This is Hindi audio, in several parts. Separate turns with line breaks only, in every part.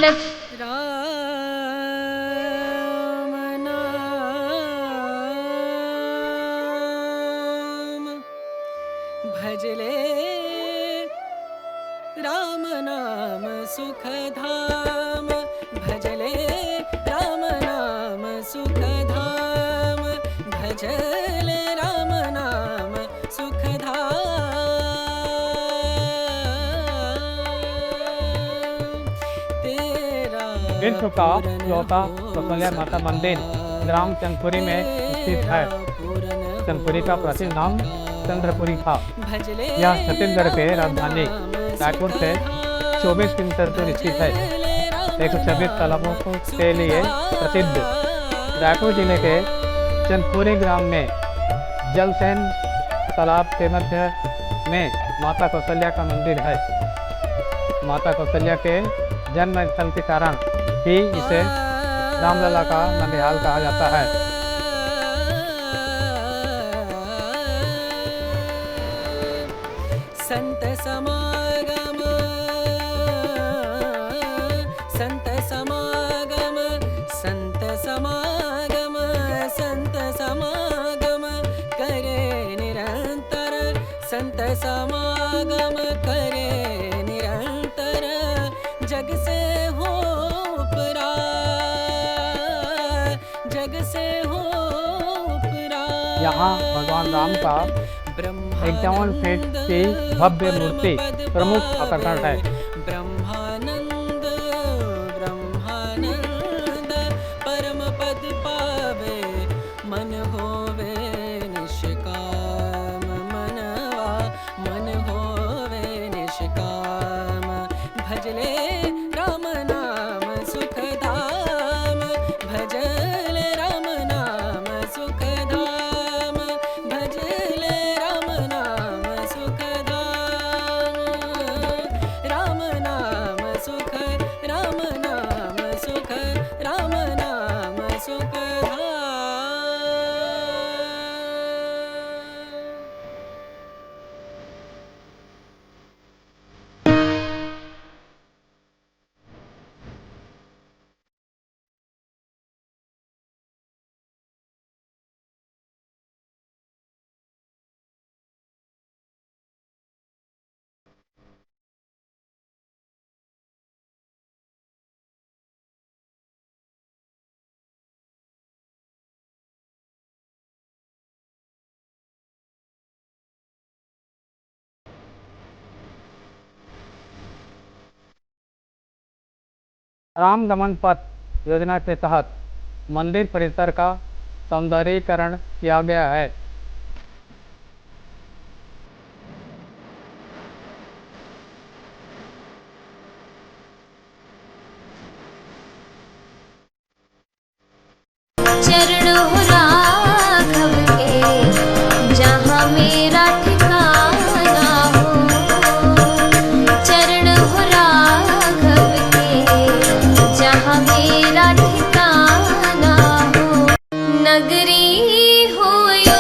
लग
राम नाम भजले राम नाम सुखधाम भजले राम नाम सुखधाम भजले राम नाम सुखधाम तेरा
विश्व का चौथा कौशल्या माता मंदिर ग्राम चंदपुरी में स्थित है। चंदपुरी का प्राचीन नाम चंद्रपुरी था। यह छत्तीसगढ़ के राजधानी रायपुर से 24 किलोमीटर दूर स्थित है। 126 तालाबों के लिए प्रसिद्ध रायपुर जिले के चंदपुरी ग्राम में जलसेन तालाब के मध्य में माता कौशल्या का मंदिर है। माता कौशल्या के जन्म स्थल के कारण ही इसे रामलला का ननिहाल कहा जाता है।
संत समागम संत समागम संत समागम संत समागम करे निरंतर संत समागम करे निरंतर जग से हो उपरा जग से हो उपरा।
यहाँ भगवान राम का 51 फीट की भव्य मूर्ति प्रमुख आकर्षण है।
ब्रह्मानंद ब्रह्मानंद परम पद पावे मन होवे निष्काम मनवा मन होवे निष्काम भजले राम नाम सुखधाम भजले राम नाम सुखधाम भजले राम नाम सुखधाम राम नाम सुख राम नाम सुख राम नाम सुखधाम।
राम गमन पथ योजना के तहत मंदिर परिसर का सौंदर्यीकरण किया गया है।
चरण हो राघव के जहाँ मेरा ठिकाना हो। चरण हो राघव के जहाँ मेरा ठिकाना हो। नगरी हो यो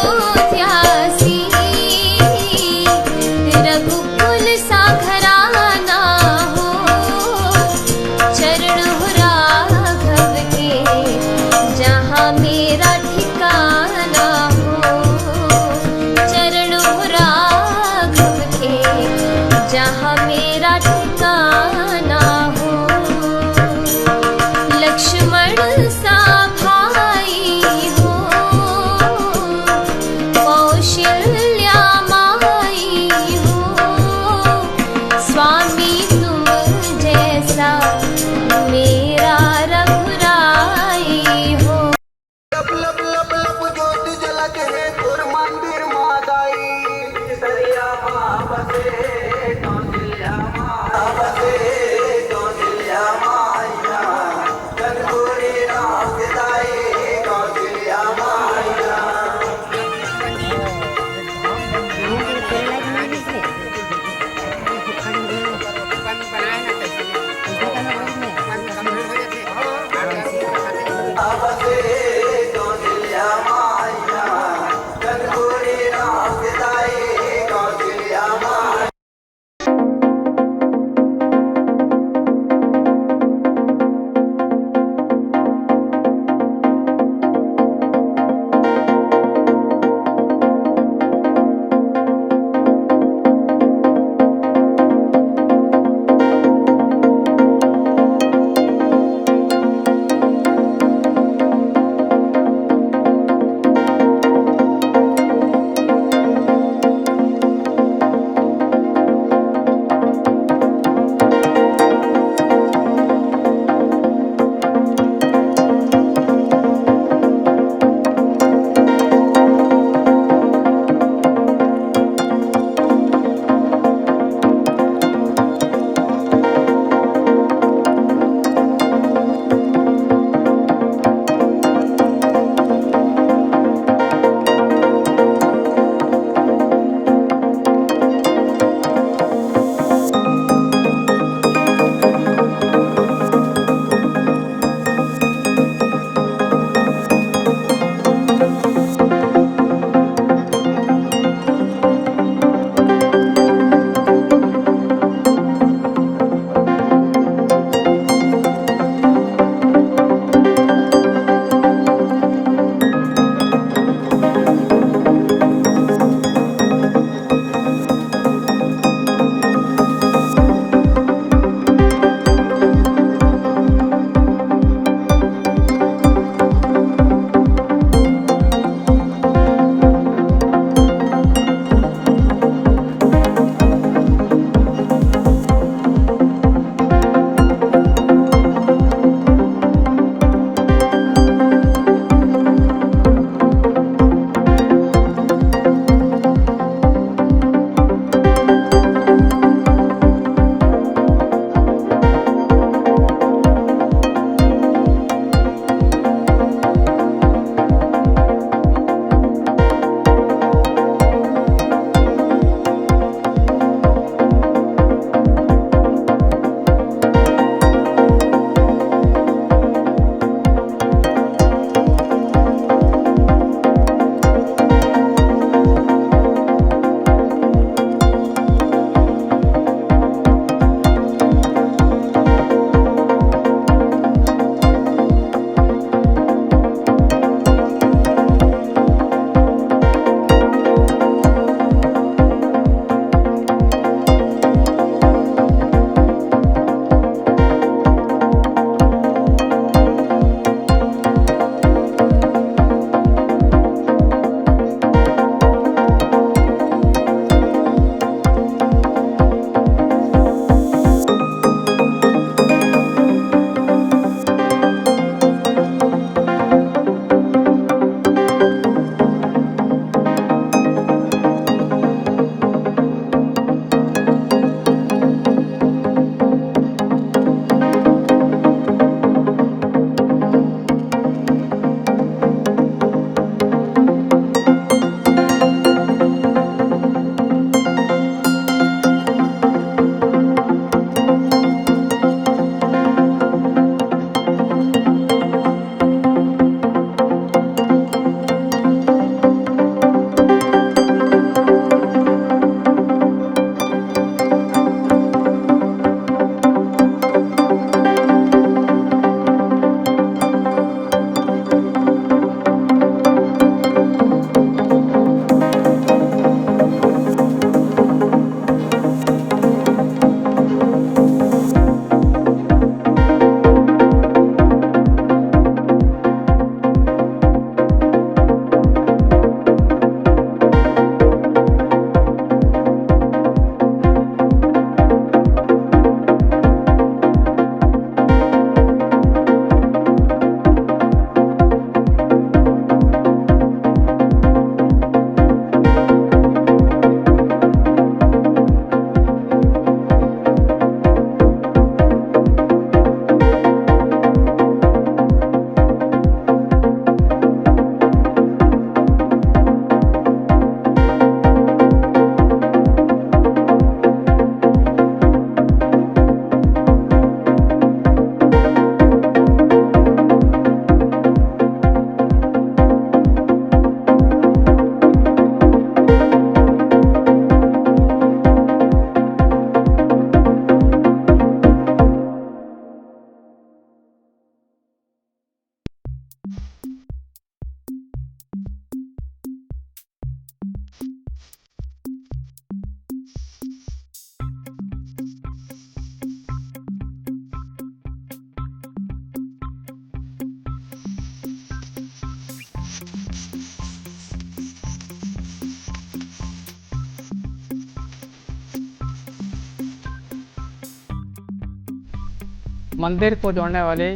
मंदिर को जोड़ने वाले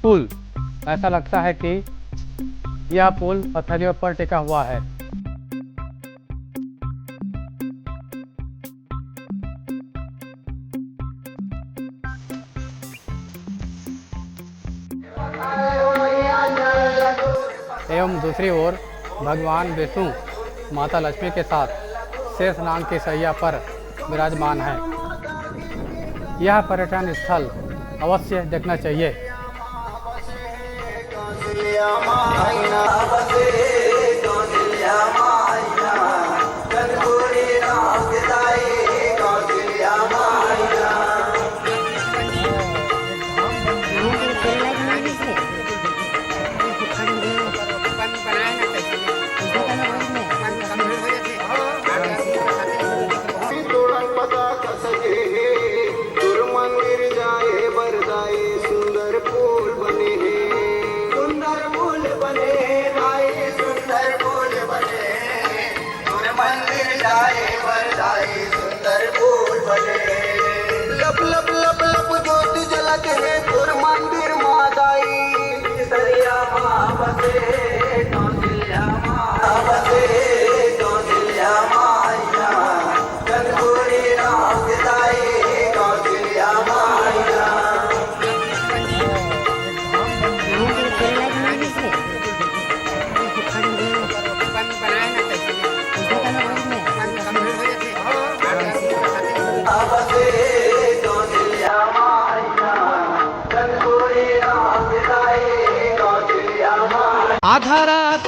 पुल। ऐसा लगता है कि यह पुल पत्थरों पर टिका हुआ है। एवं दूसरी ओर भगवान विष्णु माता लक्ष्मी के साथ शेषनाग की सैया पर विराजमान है। यह पर्यटन स्थल अवश्य देखना चाहिए।
लब लब लब लब ज्योति जलत है गुर मंदिर मादाई दरिया माँ बसे कौशल्या माँ बसे कौशल्या माया कनपुरी राम पिताई कौशल्या माया
आधा रात